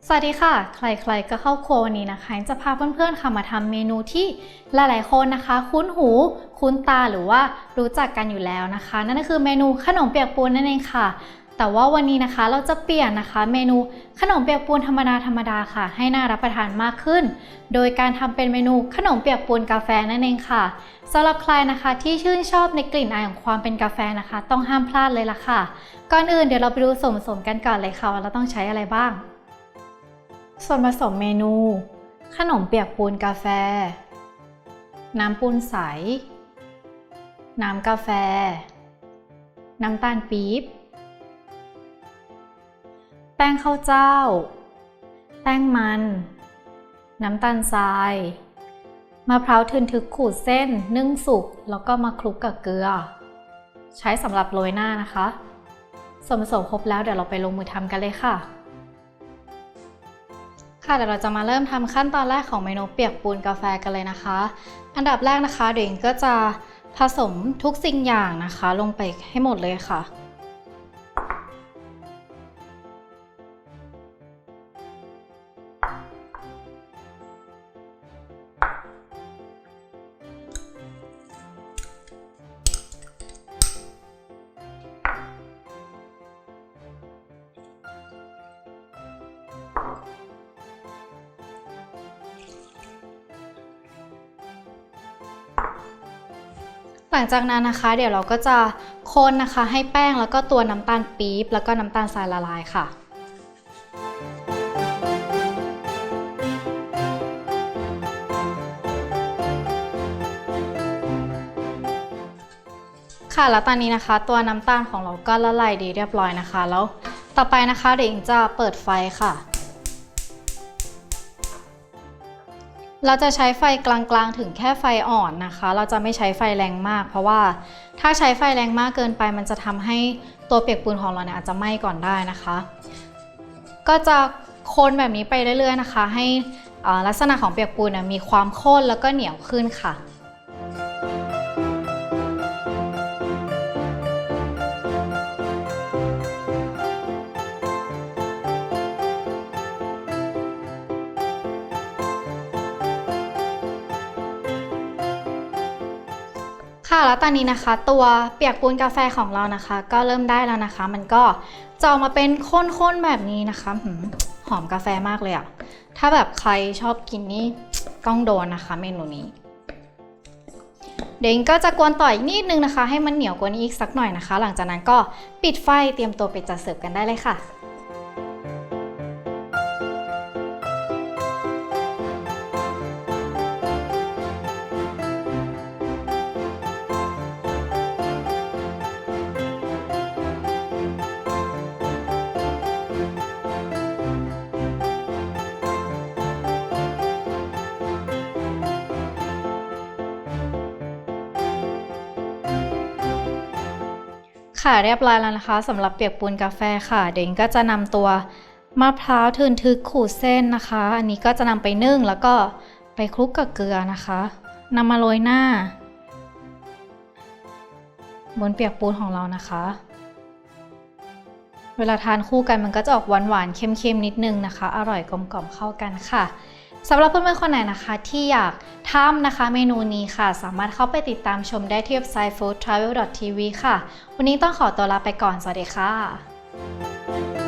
สวัสดีค่ะใครๆก็เข้าครัววันนี้นะคะจะพาเพื่อนๆค่ะมาทำเมนูที่หลายๆคนนะคะคุ้นหูคุ้นตาหรือว่ารู้จักกันอยู่แล้วนะคะนั่นก็คือเมนูขนมเปียกปูนนั่นเองค่ะแต่ว่าวันนี้นะคะเราจะเปลี่ยนนะคะเมนูขนมเปียกปูนธรรมดาค่ะให้น่ารับประทานมากขึ้นโดยการทำเป็นเมนูขนมเปียกปูนกาแฟนั่นเองค่ะสำหรับใครนะคะที่ชื่นชอบในกลิ่นอายของความเป็นกาแฟนะคะต้องห้ามพลาดเลยล่ะค่ะก่อนอื่นเดี๋ยวเราไปดูส่วนผสมกันก่อนเลยค่ะว่าเราต้องใช้อะไรบ้างส่วนผสมเมนูขนมเปียกปูนกาแฟน้ำปูนใสน้ำกาแฟน้ำตาลปี๊บแป้งข้าวเจ้าแป้งมันน้ำตาลทรายมะพร้าวทึนทึกขูดเส้นนึ่งสุกแล้วก็มาคลุกกับเกลือใช้สำหรับโรยหน้านะคะส่วนผสมครบแล้วเดี๋ยวเราไปลงมือทำกันเลยค่ะเดี๋ยวเราจะมาเริ่มทำขั้นตอนแรกของเมนูเปียกปูนกาแฟกันเลยนะคะอันดับแรกนะคะเดี๋ยวก็จะผสมทุกสิ่งอย่างนะคะลงไปให้หมดเลยค่ะหลังจากนั้นนะคะเดี๋ยวเราก็จะคนนะคะให้แป้งแล้วก็ตัวน้ำตาลปี๊บแล้วก็น้ำตาลทรายละลายค่ะแล้วตอนนี้นะคะตัวน้ำตาลของเราก็ละลายดีเรียบร้อยนะคะแล้วต่อไปนะคะเดี๋ยวอิงจะเปิดไฟค่ะเราจะใช้ไฟกลางๆถึงแค่ไฟอ่อนนะคะเราจะไม่ใช้ไฟแรงมากเพราะว่าถ้าใช้ไฟแรงมากเกินไปมันจะทำให้ตัวเปียกปูนของเราเนี่ยอาจจะไหม้ก่อนได้นะคะก็จะคนแบบนี้ไปเรื่อยๆนะคะให้ลักษณะของเปียกปูนมีความข้นแล้วก็เหนียวขึ้นค่ะแล้วตอนนี้นะคะตัวเปียกปูนกาแฟของเรานะคะก็เริ่มได้แล้วนะคะมันก็จะออกมาเป็นข้นๆแบบนี้นะคะหอมกาแฟมากเลยอะถ้าแบบใครชอบกินนี่ต้องโดนนะคะเมนูนี้เดี๋ยวก็จะกวนต่ออีกนิดนึงนะคะให้มันเหนียวกว่านี้อีกสักหน่อยนะคะหลังจากนั้นก็ปิดไฟเตรียมตัวไปจัดเสิร์ฟกันได้เลยค่ะเรียบร้อยแล้วนะคะสำหรับเปียกปูนกาแฟค่ะเดี๋ยวก็จะนำตัวมะพร้าวทึนทึกขูดเส้นนะคะอันนี้ก็จะนำไปนึ่งแล้วก็ไปคลุกกับเกลือนะคะนำมาโรยหน้าบนเปียกปูนของเรานะคะเวลาทานคู่กันมันก็จะออกหวานๆเค็มๆนิดนึงนะคะอร่อยกลมกล่อมเข้ากันค่ะสำหรับเพื่อนๆคนไหนนะคะที่อยากทำนะคะเมนูนี้ค่ะสามารถเข้าไปติดตามชมได้ที่เว็บไซต์ foodtravel.tv ค่ะวันนี้ต้องขอตัวลาไปก่อนสวัสดีค่ะ